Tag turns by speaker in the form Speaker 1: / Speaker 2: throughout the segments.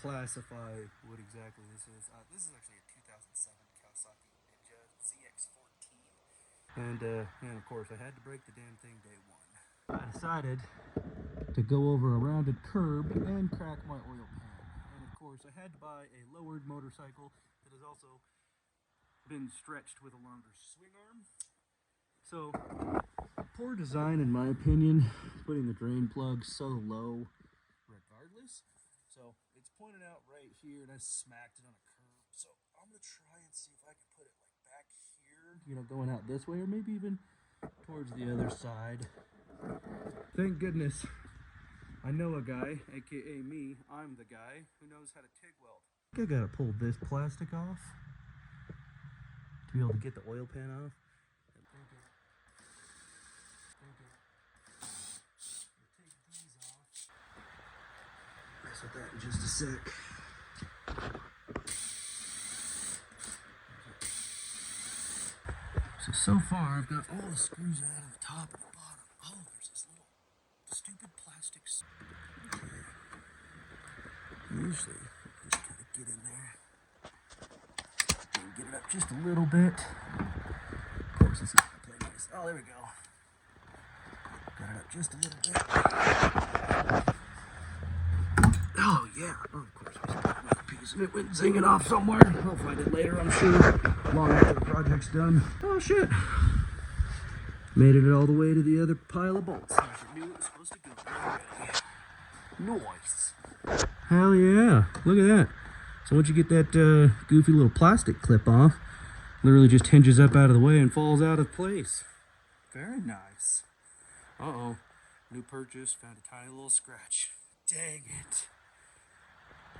Speaker 1: classify what exactly this is. This is actually a 2007 Kawasaki Ninja Zx14. And of course, I had to break the damn thing day one. I decided to go over a rounded curb and crack my oil pan. And of course, I had to buy a lowered motorcycle that has also been stretched with a longer swing arm. So, poor design in my opinion, putting the drain plug so low regardless. So it's pointed out right here and I smacked it on a curb. So I'm gonna try and see if I can put it like back here, you know, going out this way or maybe even towards the other side. Thank goodness I know a guy, aka me, I'm the guy who knows how to TIG weld. I think I gotta pull this plastic off to be able to get the oil pan off. Mess with that in just a sec. So far I've got all the screws out of the top and the bottom. Oh, there's this little stupid plastic. Okay. Usually just kind of get in there and get it up just a little bit. Of course it's not gonna play nice. Oh, there we go. Got it up just a little bit. Oh yeah. Oh, of course I got another piece and it went zinging off somewhere. I'll find it later, I'm sure. Long after the project's done. Oh shit. Made it all the way to the other pile of bolts. I knew it was supposed to go already. Nice. Hell yeah. Look at that. So once you get that goofy little plastic clip off, literally just hinges up out of the way and falls out of place. Very nice. Uh-oh. New purchase, found a tiny little scratch. Dang it.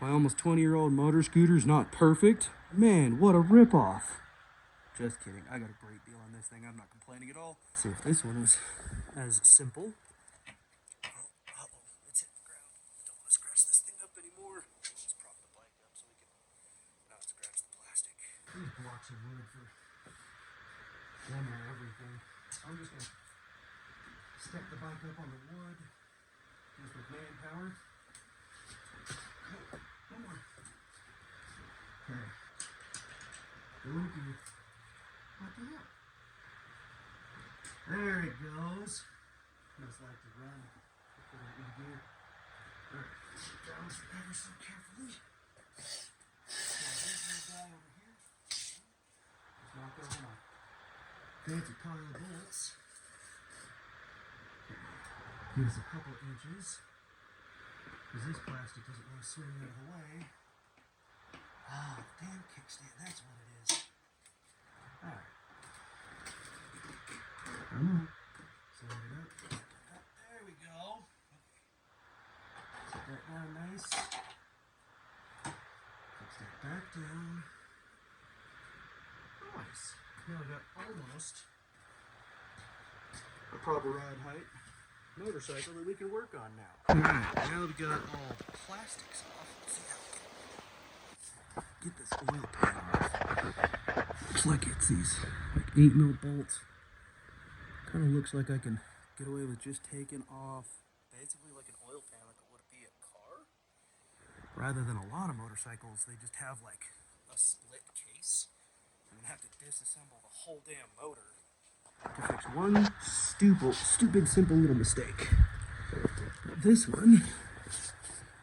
Speaker 1: My almost 20-year-old motor scooter's not perfect. Man, what a ripoff. Just kidding. I got a great deal on this thing. I'm not complaining at all. Let's see if this one was as simple. Uh-oh. It's hitting the ground. I don't want to scratch this thing up anymore. Let's prop the bike up so we can not scratch the plastic. These blocks of wood for one or everything. I'm just going to step the bike up on the wood just with manpower. One more. Okay. Thank you. What the hell? There it goes. Must like to run. Put it in gear. Alright. Down ever so carefully. There's this guy over here. Just knock over my fancy pile of bolts. Give us a couple inches. Because this plastic doesn't want to swing out of the way. Oh, damn kickstand, that's what it is. Alright. Come on. Set it up. There we go. Set that down nice. Fix that back down. Nice. Now we got almost a proper ride height motorcycle that we can work on now. Alright, now that we got all the plastics off, let's see how we can get this oil pan off. Looks like it's these like 8mm bolts. Kind of looks like I can get away with just taking off basically like an oil pan like it would be a car. Rather than a lot of motorcycles, they just have like a split case and then have to disassemble the whole damn motor to fix one stupid, simple little mistake. But this one,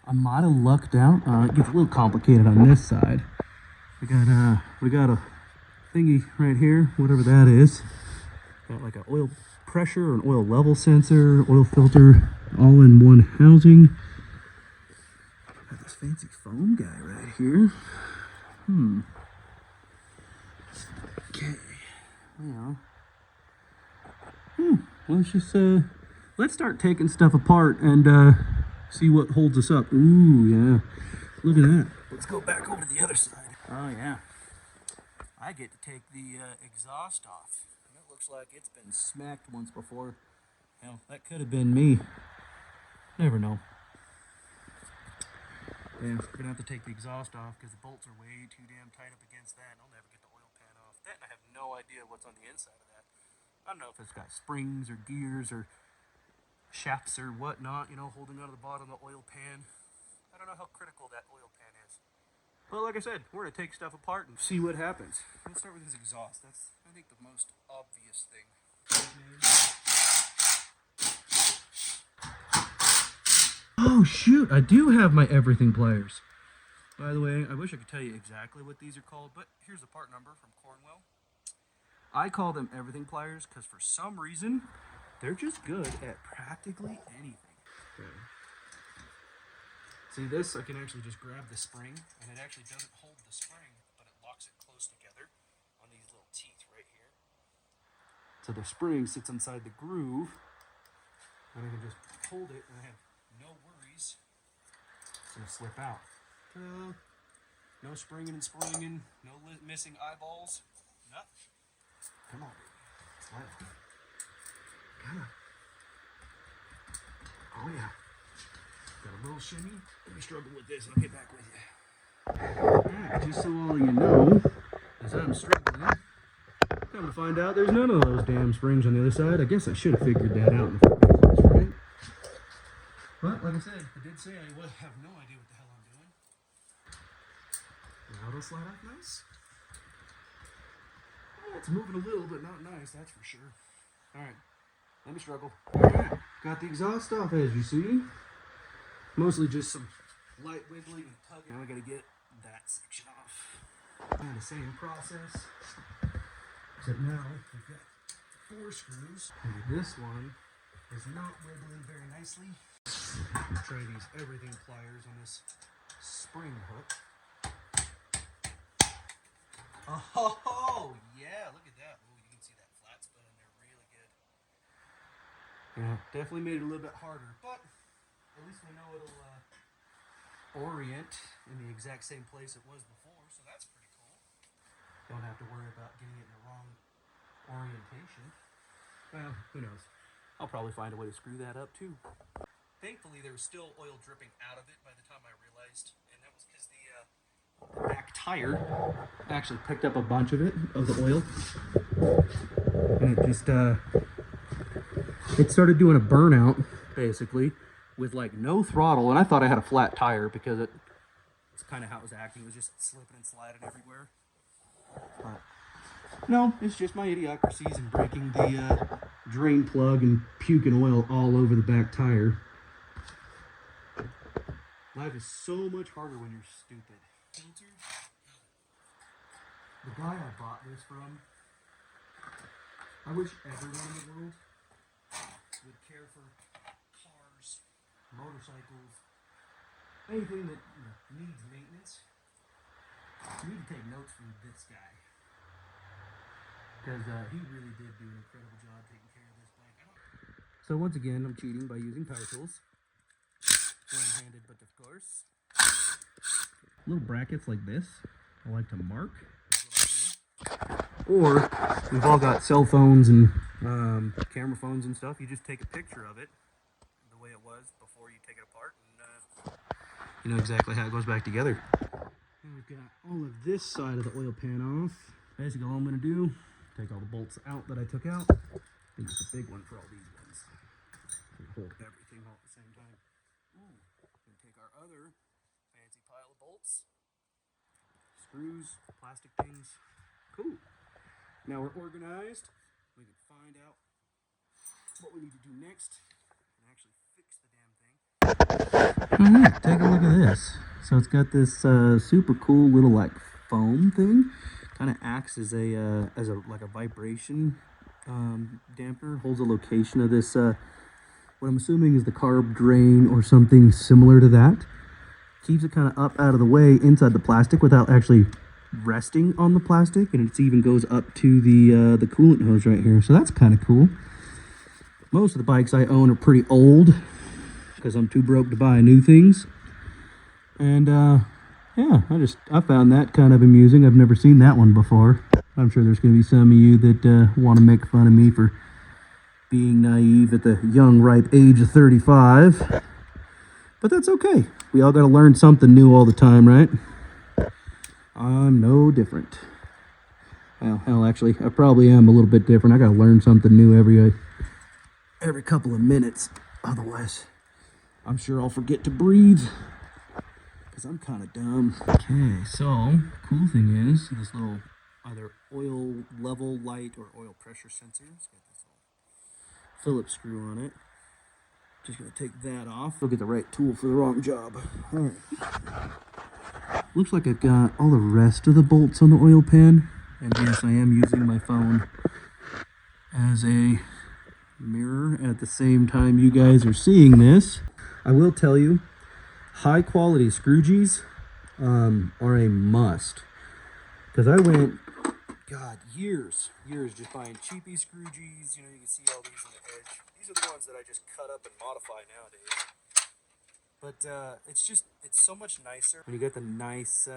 Speaker 1: I might have lucked out. It gets a little complicated on this side. We got a thingy right here, whatever that is. Got like an oil pressure or an oil level sensor, oil filter, all in one housing. Got this fancy foam guy right here. Okay. Well. Let's start taking stuff apart and see what holds us up. Ooh, yeah. Look at that. Let's go back over to the other side. Oh, yeah. I get to take the exhaust off. And it looks like it's been smacked once before. Hell, that could have been me. Never know. Yeah, we're gonna have to take the exhaust off because the bolts are way too damn tight up against that. And I'll never get the oil pan off. That, and I have no idea what's on the inside of that. I don't know if it's got springs or gears or shafts or whatnot, you know, holding out of the bottom of the oil pan. I don't know how critical that oil pan Well, like I said, we're gonna take stuff apart and see what happens. Let's start with his exhaust. That's, I think, the most obvious thing. Oh shoot, I do have my everything pliers. By the way, I wish I could tell you exactly what these are called, but here's the part number from Cornwell. I call them everything pliers because for some reason, they're just good at practically anything. Okay. See this? I can actually just grab the spring, and it actually doesn't hold the spring, but it locks it close together on these little teeth right here. So the spring sits inside the groove, and I can just hold it, and I have no worries. It's gonna slip out. No springing and springing, no missing eyeballs, nothing. Come on, slide. Come on. Oh yeah. Got a little shimmy. Let me struggle with this. I'll get back with you. Alright, just so all of you know, as I'm struggling, come to find out there's none of those damn springs on the other side. I guess I should have figured that out in the first place, right? But like I said, I did say I would have no idea what the hell I'm doing. Now it'll slide off nice. Oh, it's moving a little, but not nice, that's for sure. Alright, let me struggle. Alright, got the exhaust off as you see. Mostly just some light wiggling and tugging. Now we gotta get that section off. And the same process, except now we've got 4 screws. And this one is not wiggling very nicely. Try these everything pliers on this spring hook. Oh yeah, look at that. Oh, you can see that flat spot in there really good. Yeah, definitely made it a little bit harder, but at least we know it'll orient in the exact same place it was before, so that's pretty cool. Don't have to worry about getting it in the wrong orientation. Well, who knows? I'll probably find a way to screw that up too. Thankfully, there was still oil dripping out of it by the time I realized, and that was because the back tire actually picked up a bunch of it, of the oil, and it just it started doing a burnout basically with like no throttle, and I thought I had a flat tire because it's kind of how it was acting. It was just slipping and sliding everywhere. But no, it's just my idiocracies and breaking the drain plug and puking oil all over the back tire. Life is so much harder when you're stupid. Filter. The guy I bought this from, I wish everyone in the world would care for cars, motorcycles, anything that needs maintenance. You need to take notes from this guy, because he really did do an incredible job taking care of this bike. So once again, I'm cheating by using power tools. One-handed, but of course. Little brackets like this, I like to mark. Or, we've all got cell phones and camera phones and stuff. You just take a picture of it, the way it was before you take it apart, and you know exactly how it goes back together. And we've got all of this side of the oil pan off. Basically, all I'm going to do, take all the bolts out that I took out, and use the big one for all these ones. And hold everything all at the same time. Ooh, then take our other fancy pile of bolts, screws, plastic things. Cool. Now we're organized. We can find out what we need to do next and actually fix the damn thing. Alright, take a look at this. So it's got this super cool little like foam thing. Kind of acts as a like a vibration damper. Holds a location of this what I'm assuming is the carb drain or something similar to that. Keeps it kind of up out of the way inside the plastic without actually resting on the plastic, and it even goes up to the coolant hose right here. So that's kind of cool. Most of the bikes I own are pretty old because I'm too broke to buy new things. And yeah, I found that kind of amusing. I've never seen that one before. I'm sure there's going to be some of you that want to make fun of me for being naive at the young, ripe age of 35. But that's okay. We all got to learn something new all the time, right? I'm no different. Well, hell, actually, I probably am a little bit different. I got to learn something new every couple of minutes. Otherwise, I'm sure I'll forget to breathe. because I'm kind of dumb. Okay, so cool thing is this little either oil level light or oil pressure sensor. It's got this little Phillips screw on it. Just gonna take that off. Look at the right tool for the wrong job. All right. Looks like I've got all the rest of the bolts on the oil pan. And yes, I am using my phone as a mirror at the same time you guys are seeing this. I will tell you, high quality screw Gs are a must. Because I went, God, years just buying cheapy screw Gs. You know, you can see all these on the edge. These are the ones that I just cut up and modify nowadays. But it's so much nicer when you get the nice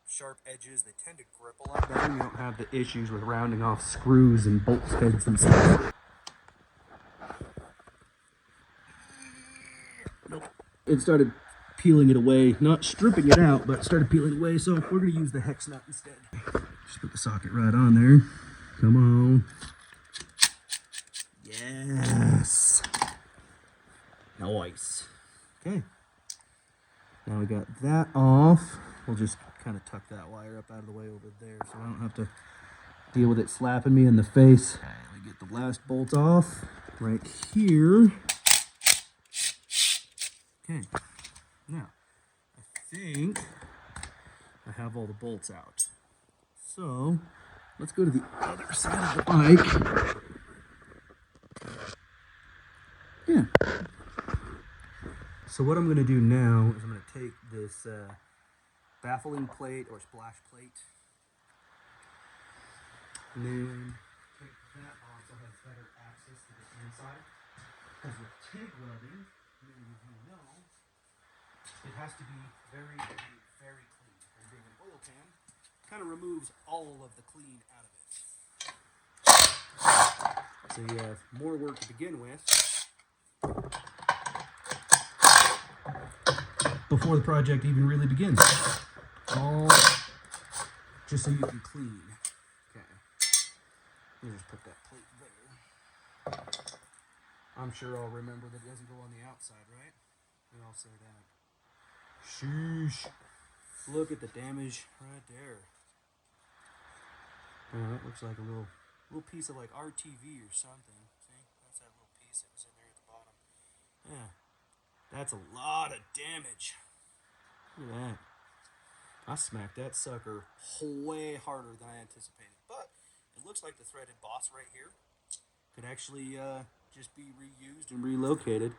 Speaker 1: sharp edges. They tend to grip a lot better. You don't have the issues with rounding off screws and bolt heads and stuff. Nope. It started peeling it away, not stripping it out, but started peeling away. So we're gonna use the hex nut instead. Just put the socket right on there. Come on. Yes. Nice. Okay. Now we got that off. We'll just kind of tuck that wire up out of the way over there so I don't have to deal with it slapping me in the face. Okay, let me get the last bolt off right here. Okay. Now, I think I have all the bolts out. So, let's go to the other side of the bike. Yeah. So what I'm going to do now is I'm going to take this baffling plate or splash plate and then take that off so I have better access to the inside. Because with TIG welding, many of you know, it has to be very, very, very clean. And being an oil pan kind of removes all of the clean out of it. So you have more work to begin with before the project even really begins. All just so you can clean. Okay. Let me just put that plate there. I'm sure I'll remember that it doesn't go on the outside, right? We all say that. Sheesh. Look at the damage right there. That looks like a little piece of like RTV or something. See? That's that little piece that was in there at the bottom. Yeah. That's a lot of damage. Look at that. I smacked that sucker way harder than I anticipated. But it looks like the threaded boss right here could actually just be reused and relocated.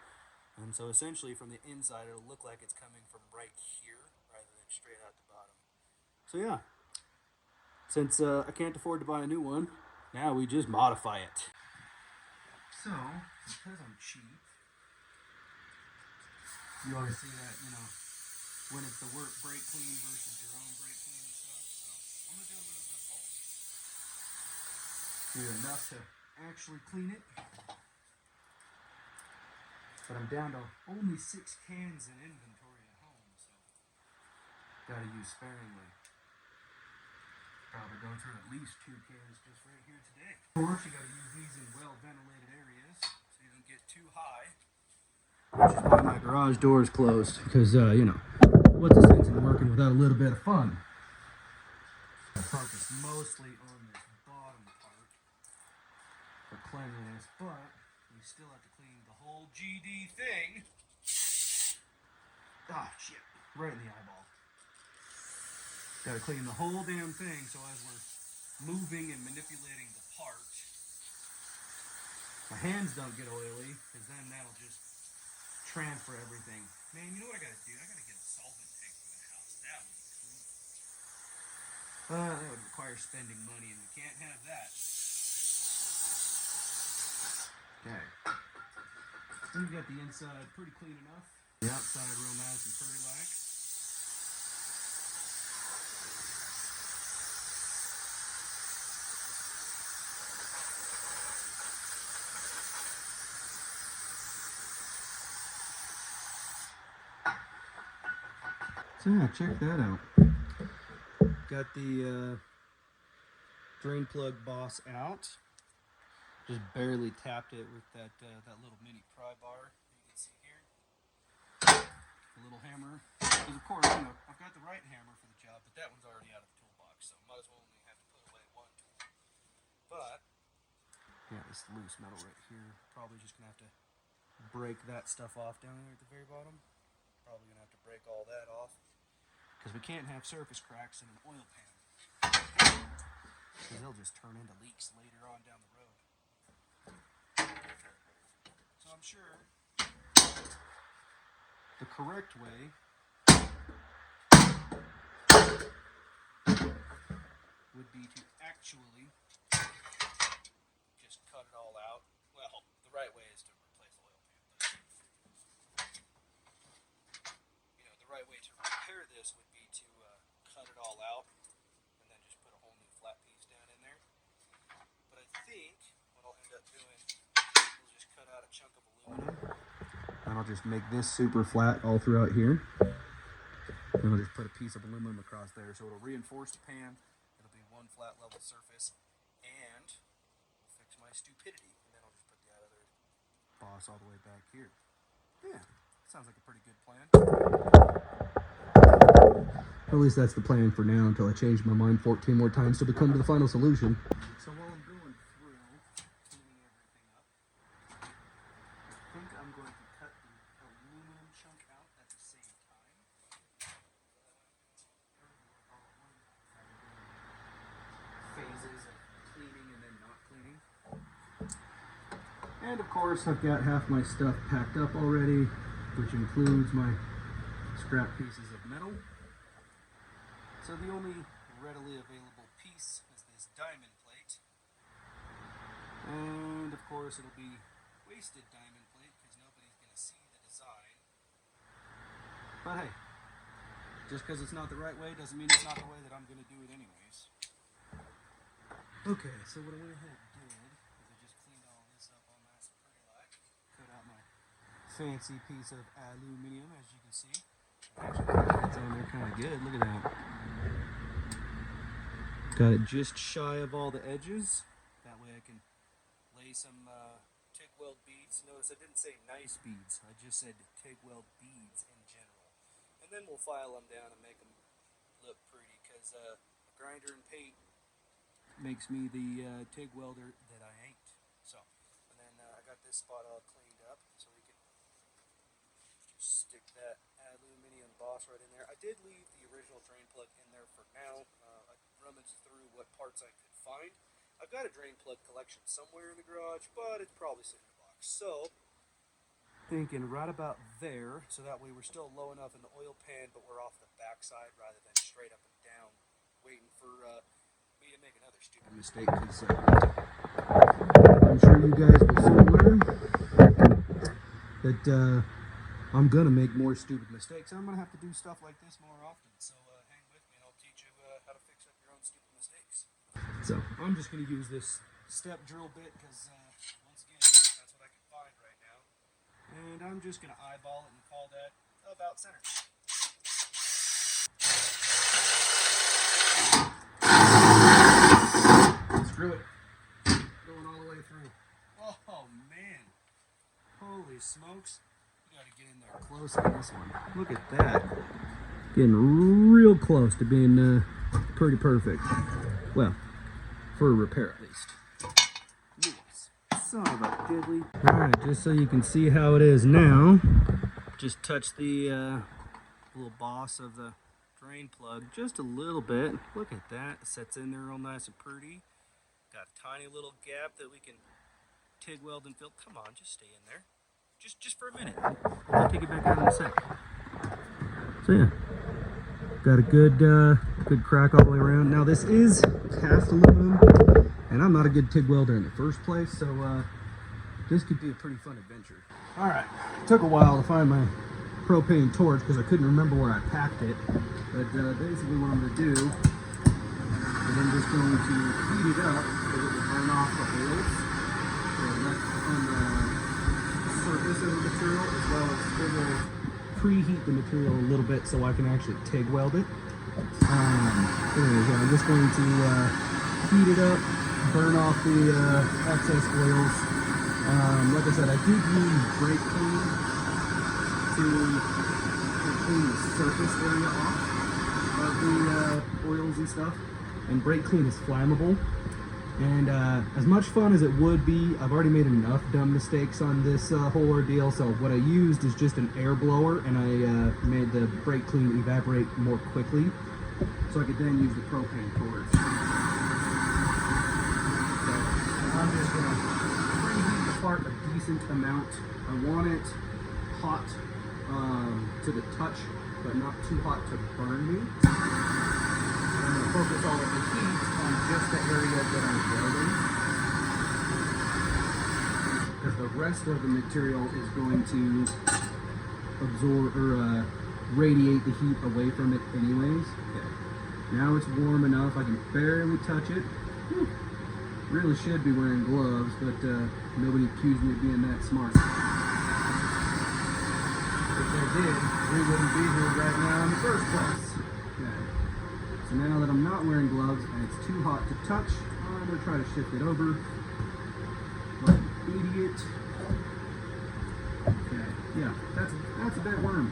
Speaker 1: And so essentially from the inside, it'll look like it's coming from right here rather than straight out the bottom. So yeah, since I can't afford to buy a new one, now we just modify it. So, because I'm cheap, you always see that, you know, when it's the work brake clean versus your own brake clean and stuff. So I'm going to do a little bit of both. Do enough to actually clean it. But I'm down to only 6 cans in inventory at home, so gotta use sparingly. Probably go through at least 2 cans just right here today. Of course, you gotta use these in well-ventilated areas so you don't get too high. Which is why my garage door is closed, because, you know, what's the sense in working without a little bit of fun? I focus mostly on this bottom part for cleanliness, but we still have to clean the whole GD thing. Ah, shit. Right in the eyeball. Gotta clean the whole damn thing so as we're moving and manipulating the part, my hands don't get oily, because then that'll just transfer everything. Man, you know what I gotta do? I gotta get a solvent tank for the house. That would be cool. That would require spending money, and we can't have that. Okay. We've got the inside pretty clean enough. The outside real nice and pretty-like. So yeah, check that out. Got the drain plug boss out. Just barely tapped it with that little mini pry bar you can see here. A little hammer. Because of course, you know, I've got the right hammer for the job, but that one's already out of the toolbox, so might as well only have to put away one tool. But yeah, this loose metal right here, probably just gonna have to break that stuff off down there at the very bottom. Probably gonna have to break all that off, because we can't have surface cracks in an oil pan, because they'll just turn into leaks later on down the road. So I'm sure the correct way would be to actually just cut it all out. Well, the right way is to replace the oil pan, but you know, the right way to repair this would be to cut it all out and then just put a whole new flat piece down in there. But I think what I'll end up doing is we'll just cut out a chunk of aluminum, and I'll just make this super flat all throughout here. And I'll just put a piece of aluminum across there, so it'll reinforce the pan. It'll be one flat level surface, and we'll fix my stupidity. And then I'll just put the other boss all the way back here. Yeah, sounds like a pretty good plan. At least that's the plan for now, until I change my mind 14 more times to come to the final solution. So while I'm going through cleaning everything up, I think I'm going to cut the aluminum chunk out at the same time. Phases of cleaning and then not cleaning. And of course, I've got half my stuff packed up already, which includes my scrap pieces of metal. So the only readily available piece is this diamond plate. And of course, it'll be wasted diamond plate because nobody's going to see the design. But hey, just because it's not the right way doesn't mean it's not the way that I'm going to do it anyways. Okay, so what I went ahead and did is I just cleaned all this up all nice and pretty like. Cut out my fancy piece of aluminum, as you can see. Actually, it's on there kind of good. Look at that. Got it just shy of all the edges. That way I can lay some TIG weld beads. Notice I didn't say nice beads. I just said TIG weld beads in general. And then we'll file them down and make them look pretty, because a grinder and paint makes me the TIG welder that I ain't. So, and then I got this spot all cleaned up, so we can just stick that aluminum boss right in there. I did leave the original drain plug in there for now. I rummaged through what parts I could find. I've got a drain plug collection somewhere in the garage, but it's probably sitting in a box. So, thinking right about there, so that way we're still low enough in the oil pan, but we're off the backside rather than straight up and down, waiting for me to make another stupid mistake. Because I'm sure you guys will soon learn that I'm gonna make more stupid mistakes, and I'm gonna have to do stuff like this more often. So hang with me, and I'll teach you how to fix up your own stupid mistakes. So I'm just gonna use this step drill bit because once again, that's what I can find right now, and I'm just gonna eyeball it and call that about center. Screw it, going all the way through. Oh man, holy smokes. Gotta get in there close on this one. Look at that. Getting real close to being pretty perfect. Well, for a repair at least. Yes. Son of a diddly. Alright, just so you can see how it is now, just touch the little boss of the drain plug just a little bit. Look at that. It sets in there real nice and pretty. Got a tiny little gap that we can TIG weld and fill. Come on, just stay in there. Just for a minute. I'll take it back out in a sec. So yeah, got a good good crack all the way around. Now this is cast aluminum, and I'm not a good TIG welder in the first place, so this could be a pretty fun adventure. All right, took a while to find my propane torch because I couldn't remember where I packed it. But basically, what I'm going to do is I'm just going to heat it up so it will burn off the oils. So that's on the surface of the material, as well as it will preheat the material a little bit so I can actually TIG weld it. Anyways, I'm just going to heat it up, burn off the excess oils. Like I said, I did use brake clean to clean the surface area off of the oils and stuff. And brake clean is flammable. And as much fun as it would be, I've already made enough dumb mistakes on this whole ordeal. So what I used is just an air blower, and I made the brake clean evaporate more quickly, so I could then use the propane towards. So I'm just gonna preheat the part a decent amount. I want it hot to the touch, but not too hot to burn me. I'm going to focus all of the heat on just the area that I'm welding, because the rest of the material is going to absorb or radiate the heat away from it anyways. Okay. Now it's warm enough, I can barely touch it. Whew. Really should be wearing gloves, but nobody accused me of being that smart. If they did, we wouldn't be here right now in the first place. Okay. So now that I'm not wearing gloves and it's too hot to touch, I'm going to try to shift it over like an idiot. Okay, yeah, that's a bit warm.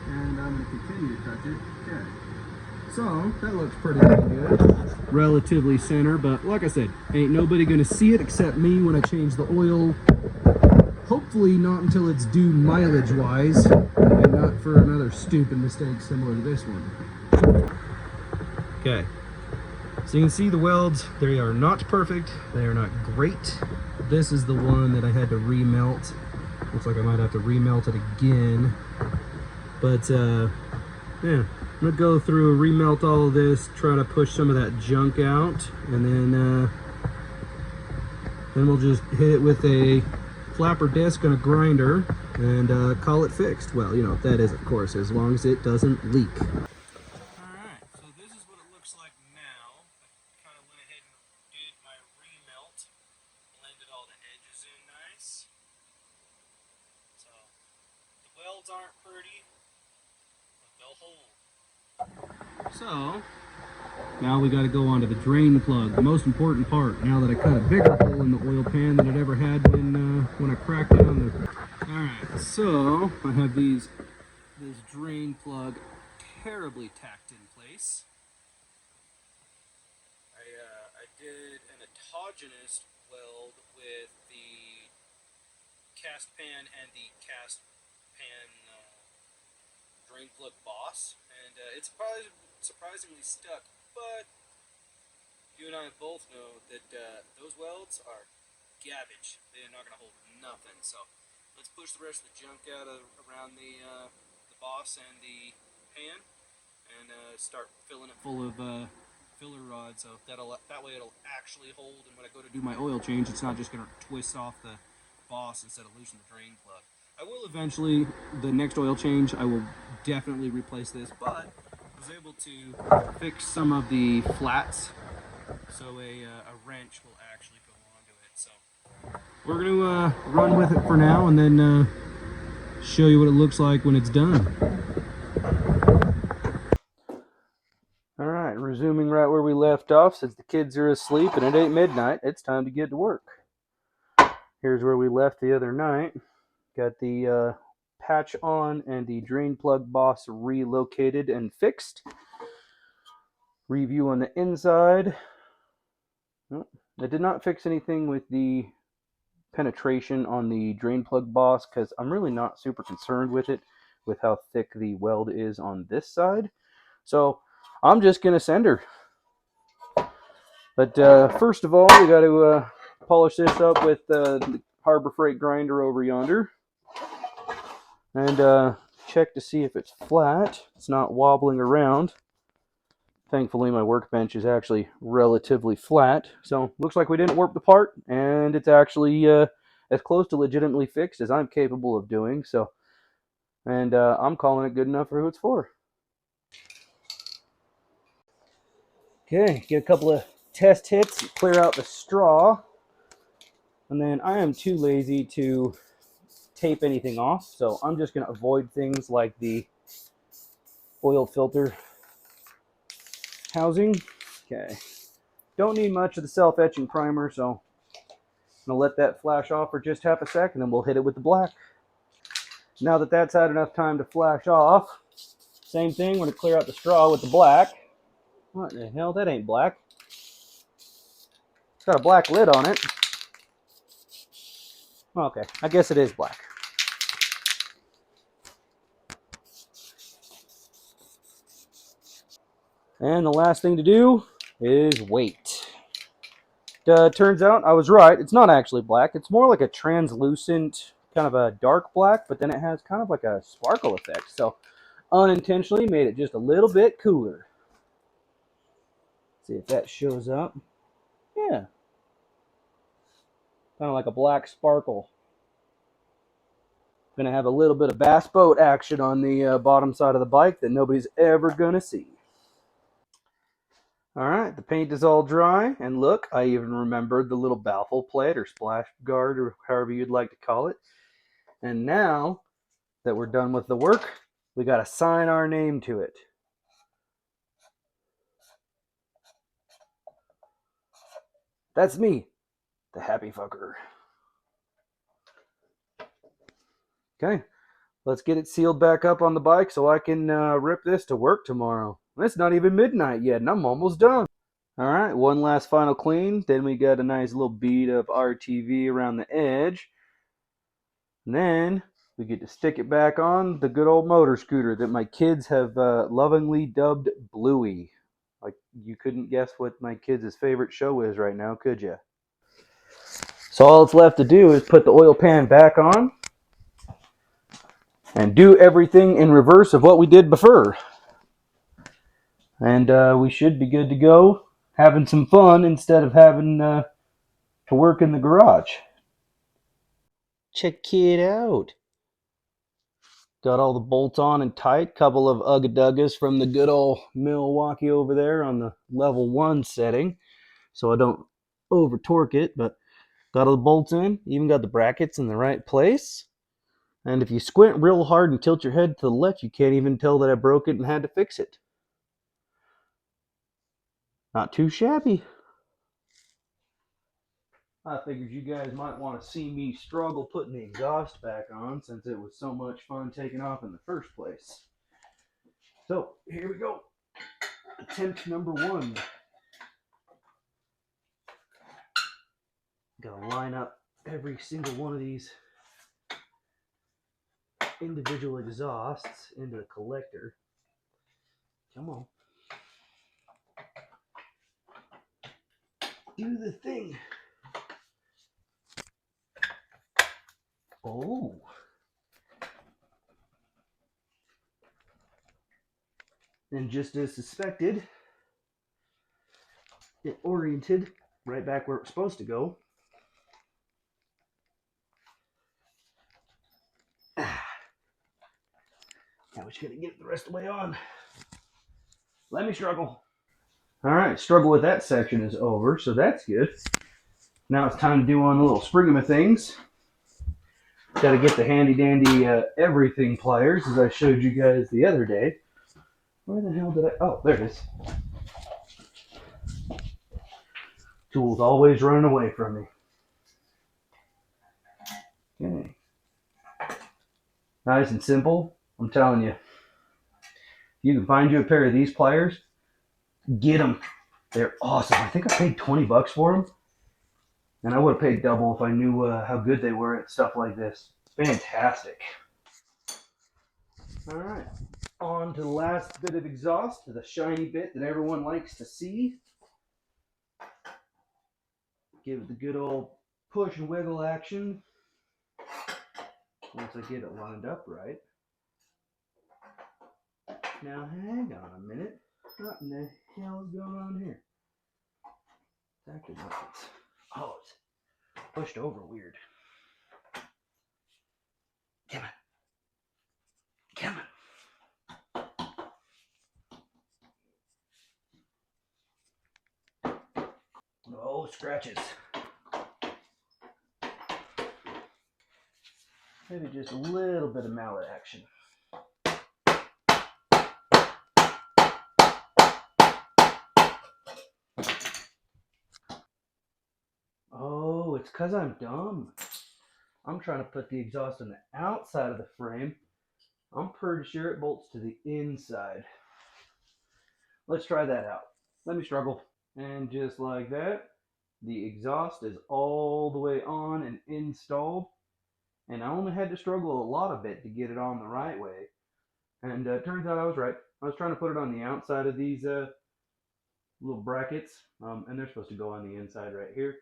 Speaker 1: And I'm going to continue to touch it. Okay. So, that looks pretty good. Relatively center, but like I said, ain't nobody going to see it except me when I change the oil. Hopefully not until it's due mileage-wise, and not for another stupid mistake similar to this one. Okay, so you can see the welds, they are not perfect, they are not great. This is the one that I had to remelt. Looks like I might have to remelt it again. But, yeah, I'm gonna go through, remelt all of this, try to push some of that junk out, and then we'll just hit it with a flapper disc and a grinder and call it fixed. Well, you know what that is, of course, as long as it doesn't leak. Alright, so this is what it looks like now. I kind of went ahead and did my remelt, blended all the edges in nice. So, the welds aren't pretty, but they'll hold. So, now we got to go on to the drain plug, the most important part, now that I cut a bigger hole in the oil pan than it ever had when I cracked it on the... Alright, so I have this drain plug terribly tacked in place. I did an autogenous weld with the cast pan and the cast pan drain plug boss, and it's probably surprisingly stuck, but you and I both know that those welds are garbage. They're not going to hold nothing. So let's push the rest of the junk out around the boss and the pan, and start filling it full of filler rods. So that way it'll actually hold. And when I go to do my oil change, it's not just going to twist off the boss instead of loosen the drain plug. I will eventually, the next oil change, I will definitely replace this, but I was able to fix some of the flats, so a wrench will actually go onto it. So we're going to run with it for now, and then show you what it looks like when it's done. Alright, resuming right where we left off. Since the kids are asleep and it ain't midnight, it's time to get to work. Here's where we left the other night. Got the patch on and the drain plug boss relocated and fixed. Review on the inside. I did not fix anything with the penetration on the drain plug boss because I'm really not super concerned with it, with how thick the weld is on this side. So I'm just going to send her. But first of all, we got to polish this up with the Harbor Freight grinder over yonder. And check to see if it's flat. It's not wobbling around. Thankfully, my workbench is actually relatively flat. So, looks like we didn't warp the part, and it's actually as close to legitimately fixed as I'm capable of doing. So, and I'm calling it good enough for who it's for. Okay, get a couple of test hits, clear out the straw. And then I am too lazy to tape anything off, so I'm just going to avoid things like the oil filter housing. Okay, don't need much of the self-etching primer, so I'm going to let that flash off for just half a sec, and then we'll hit it with the black. now that that's had enough time to flash off, same thing, we're going to clear out the straw with the black. What the hell? That ain't black. It's got a black lid on it. Okay, I guess it is black. And the last thing to do is wait. Turns out I was right. It's not actually black. It's more like a translucent, kind of a dark black, but then it has kind of like a sparkle effect. So unintentionally made it just a little bit cooler. See if that shows up. Yeah. Kind of like a black sparkle. Going to have a little bit of bass boat action on the bottom side of the bike that nobody's ever going to see. All right, the paint is all dry, and look, I even remembered the little baffle plate or splash guard or however you'd like to call it. And now that we're done with the work, we got to sign our name to it. That's me, the happy fucker. Okay, let's get it sealed back up on the bike so I can rip this to work tomorrow. It's not even midnight yet, and I'm almost done. All right, one last final clean. Then we got a nice little bead of RTV around the edge. And then we get to stick it back on the good old motor scooter that my kids have lovingly dubbed Bluey. Like, you couldn't guess what my kids' favorite show is right now, could you? So all it's left to do is put the oil pan back on and do everything in reverse of what we did before. And we should be good to go, having some fun instead of having to work in the garage. Check it out. Got all the bolts on and tight. Couple of Ugga-Duggas from the good old Milwaukee over there on the level 1 setting, so I don't over torque it, but got all the bolts in. Even got the brackets in the right place. And if you squint real hard and tilt your head to the left, you can't even tell that I broke it and had to fix it. Not too shabby. I figured you guys might want to see me struggle putting the exhaust back on since it was so much fun taking off in the first place. So, here we go. Attempt number 1. Gotta line up every single one of these individual exhausts into the collector. Come on. Do the thing. Oh. And just as suspected, it oriented right back where it's supposed to go. Now we just gotta get it the rest of the way on. Let me struggle. Alright, struggle with that section is over, so that's good. Now it's time to do on the little springama things. Gotta get the handy dandy everything pliers as I showed you guys the other day. Where the hell did I... Oh, there it is. Tool's always running away from me. Okay. Nice and simple. I'm telling you. You can find you a pair of these pliers. Get them. They're awesome. I think I paid 20 bucks for them. And I would have paid double if I knew how good they were at stuff like this. Fantastic. All right. On to the last bit of exhaust, the shiny bit that everyone likes to see. Give it the good old push and wiggle action. Once I get it lined up right. Now hang on a minute. What in the hell is going on here? It's acting like it's... Oh, it's pushed over weird. Come on. Come on. Oh, scratches. Maybe just a little bit of mallet action. Oh, it's because I'm dumb. I'm trying to put the exhaust on the outside of the frame. I'm pretty sure it bolts to the inside. Let's try that out. Let me struggle. And just like that, the exhaust is all the way on and installed. And I only had to struggle a lot a bit to get it on the right way. And turns out I was right. I was trying to put it on the outside of these little brackets, and they're supposed to go on the inside right here.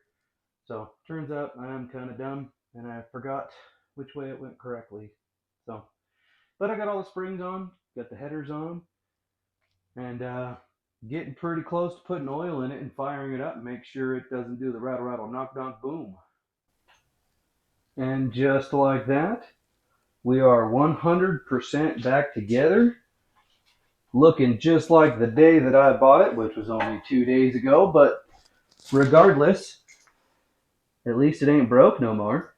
Speaker 1: So turns out I'm kind of dumb, and I forgot which way it went correctly. So, but I got all the springs on, got the headers on, and getting pretty close to putting oil in it and firing it up and make sure it doesn't do the rattle rattle knock knock boom. And just like that, we are 100% back together, looking just like the day that I bought it, which was only 2 days ago. But regardless, at least it ain't broke no more.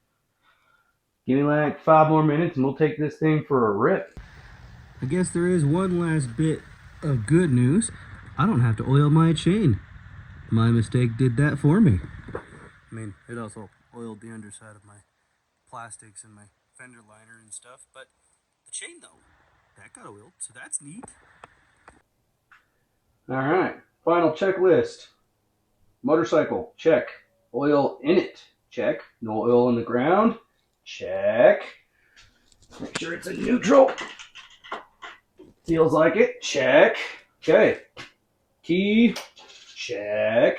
Speaker 1: Give me like 5 more minutes and we'll take this thing for a rip. I guess there is one last bit of good news. I don't have to oil my chain. My mistake did that for me. I mean, it also oiled the underside of my plastics and my fender liner and stuff, but the chain though, that got oiled, so that's neat. All right, final checklist. Motorcycle, check. Oil in it, check. No oil in the ground, check. Make sure it's in neutral. Feels like it, check. Okay. Key, check.